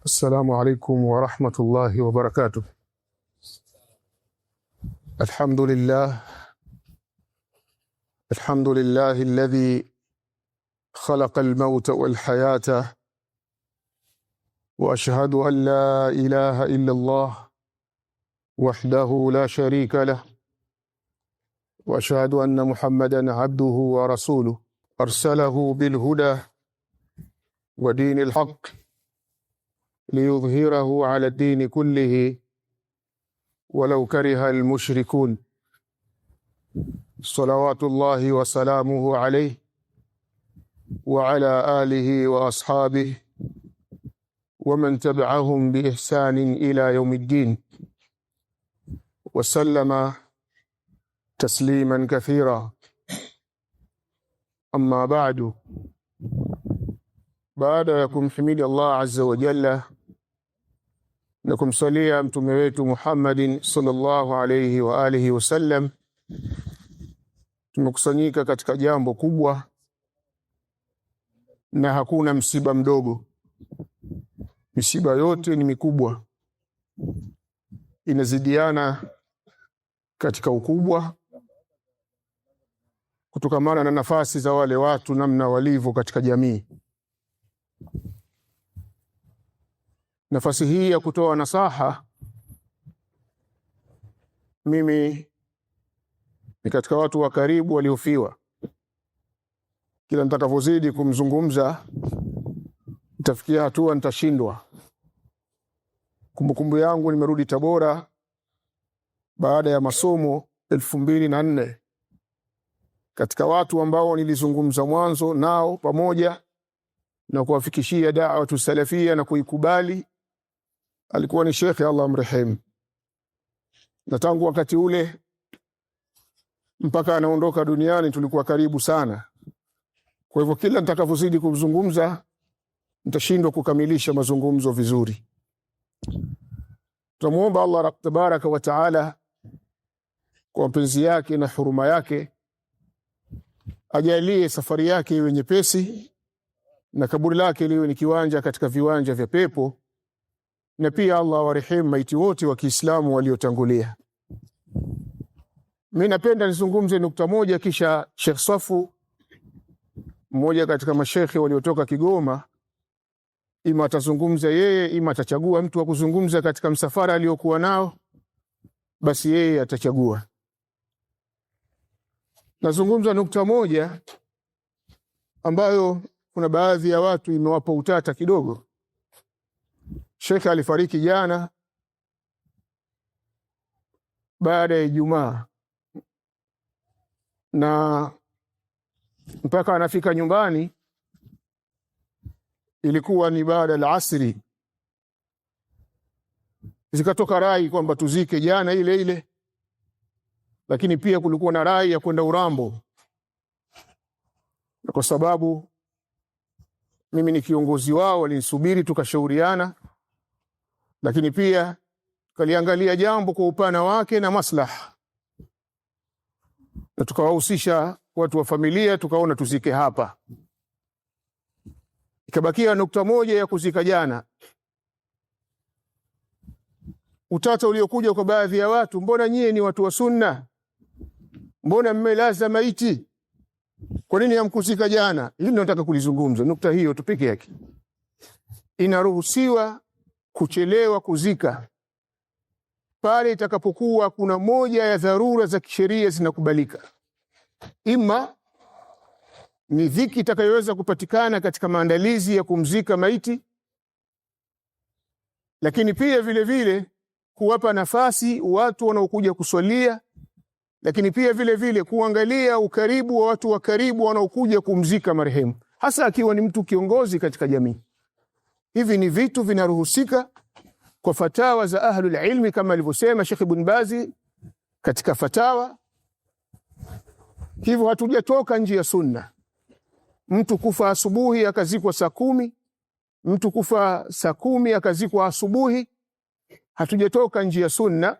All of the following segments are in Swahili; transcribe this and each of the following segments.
السلام عليكم ورحمة الله وبركاته. الحمد لله الذي خلق الموت والحياة، وأشهد أن لا إله إلا الله وحده لا شريك له، وأشهد أن محمدا عبده ورسوله أرسله بالهدى ودين الحق ليظهره على الدين كله ولو كره المشركون، صلوات الله وسلامه عليه وعلى آله وأصحابه ومن تبعهم بإحسان إلى يوم الدين، وسلم تسليما كثيرا. أما بعد، baada ya kumhimidi Allah azza wa jalla na kumsalia mtume wetu Muhammadin sallallahu alayhi wa alihi wasallam, tumekusanyika katika jambo kubwa, na hakuna msiba mdogo. Misiba yote ni mikubwa, inazidiana katika ukubwa kutokamana na nafasi za wale watu, namna walivyo katika jamii. Nafasi hii ya kutoa nasaha, mimi ni katika watu wa karibu waliofiwa. Kila nitakapozidi kumzungumza nitafikia hatua nitashindwa. Kumbukumbu yangu, nimerudi Tabora baada ya masomo 2004. Katika watu ambao nilizungumza mwanzo nao pamoja na kuwafikishia da'watu salafia na kuikubali alikuwa ni Sheikh, Allah mrehemu. Na tangu wakati ule mpaka anaondoka duniani tulikuwa karibu sana. Kwa hivyo kila nitakapozidi kuzungumza nitashindwa kukamilisha mazungumzo vizuri. Tumuomba Allah tabaraka wa taala kwa mapenzi yake na huruma yake ajalie safari yake iwe nyepesi na kaburi lake liwe ni kiwanja katika viwanja vya pepo, na pia Allah warehemu maiti wote wa Kiislamu waliotangulia. Mimi napenda nizungumze nukta moja, kisha Sheikh Safu, mmoja katika mashekhe waliotoka Kigoma, ima atazungumza yeye, ima atachagua mtu wa kuzungumza katika msafara aliokuwa nao, basi yeye atachagua. Nazungumza nukta moja ambayo kuna baadhi ya watu imewapa utata kidogo. Sheikh alifariki jana baada ya Ijumaa, na mpaka anafika nyumbani ilikuwa ni baada ya asri. Zikatoka rai kwamba tuzike jana ile ile, lakini pia kulikuwa na rai ya kwenda Urambo, na kwa sababu mimi ni kiongozi wao walinisubiri tukashauriana, lakini pia kaliangalia jambo kwa upana wake na maslaha, na tukawahusisha watu wa familia, tukaona tuzike hapa. Ikabakia nukta moja ya kuzika jana. Utata uliokuja kwa baadhi ya watu, mbona nyie ni watu wa sunna, mbona mmelaza maiti, kwa nini hamkuzika jana? Hili ndio nataka kulizungumza, nukta hiyo tu pekee yake. Inaruhusiwa kuchelewa kuzika pale itakapokuwa kuna moja ya dharura za kisheria zinakubalika. Ima ni dhiki itakayoweza kupatikana katika maandalizi ya kumzika maiti, lakini pia vile vile kuwapa nafasi watu wanaokuja kuswalia, lakini pia vile vile kuangalia ukaribu wa watu wa karibu wanaokuja kumzika marehemu, hasa akiwa ni mtu kiongozi katika jamii. Hivi ni vitu vinaruhusika kwa fatawa za ahlul ilmi, kama alivyosema Sheikh Ibn Bazi katika fatawa. Hivyo hatujatoka nje ya sunna. Mtu kufa asubuhi akazikwa saa 10, mtu kufa saa 10 akazikwa asubuhi, hatujatoka nje ya sunna.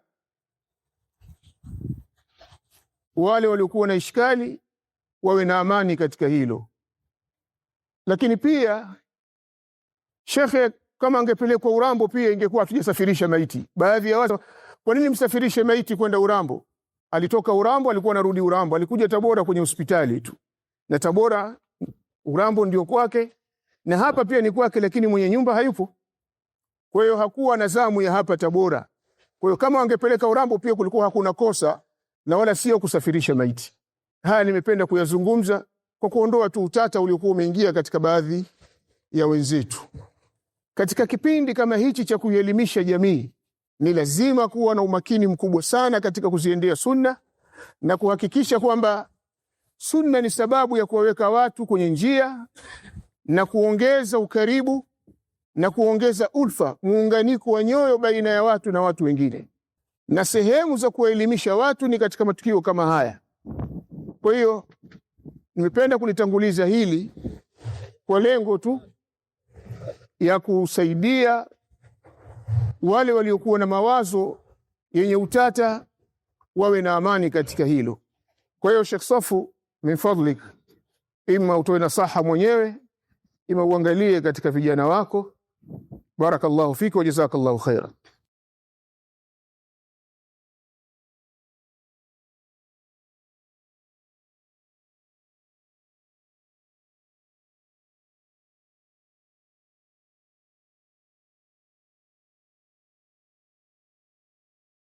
Wale waliokuwa na ishkali wawe na amani katika hilo. Lakini pia Shekhe kama angepelekwa Urambo pia ingekuwa hatujasafirisha maiti. Baadhi ya watu, kwa nini msafirishe maiti kwenda Urambo? Alitoka Urambo, alikuwa anarudi Urambo, alikuja Tabora kwenye hospitali tu, na Tabora Urambo ndio kwake na hapa pia ni kwake, lakini mwenye nyumba hayupo. Kwa hiyo hakuwa na zamu ya hapa Tabora. Kwa hiyo kama angepeleka Urambo pia kulikuwa hakuna kosa na wala sio kusafirisha maiti. Haya nimependa kuyazungumza kwa kuondoa tu utata uliokuwa umeingia katika baadhi ya wenzetu. Katika kipindi kama hichi cha kuelimisha jamii, ni lazima kuwa na umakini mkubwa sana katika kuziendea sunna na kuhakikisha kwamba sunna ni sababu ya kuwaweka watu kwenye njia na kuongeza ukaribu na kuongeza ulfa, muunganiko wa nyoyo baina ya watu na watu wengine. Na sehemu za kuelimisha watu ni katika matukio kama haya. Kwa hiyo nimependa kulitanguliza hili kwa lengo tu ya kusaidia wale waliokuwa na mawazo yenye utata wawe na amani katika hilo. Kwa hiyo Sheikh Safu, min fadlik, ima utoe nasaha mwenyewe, ima uangalie katika vijana wako. Barakallahu fiki wa jazakallahu khaira.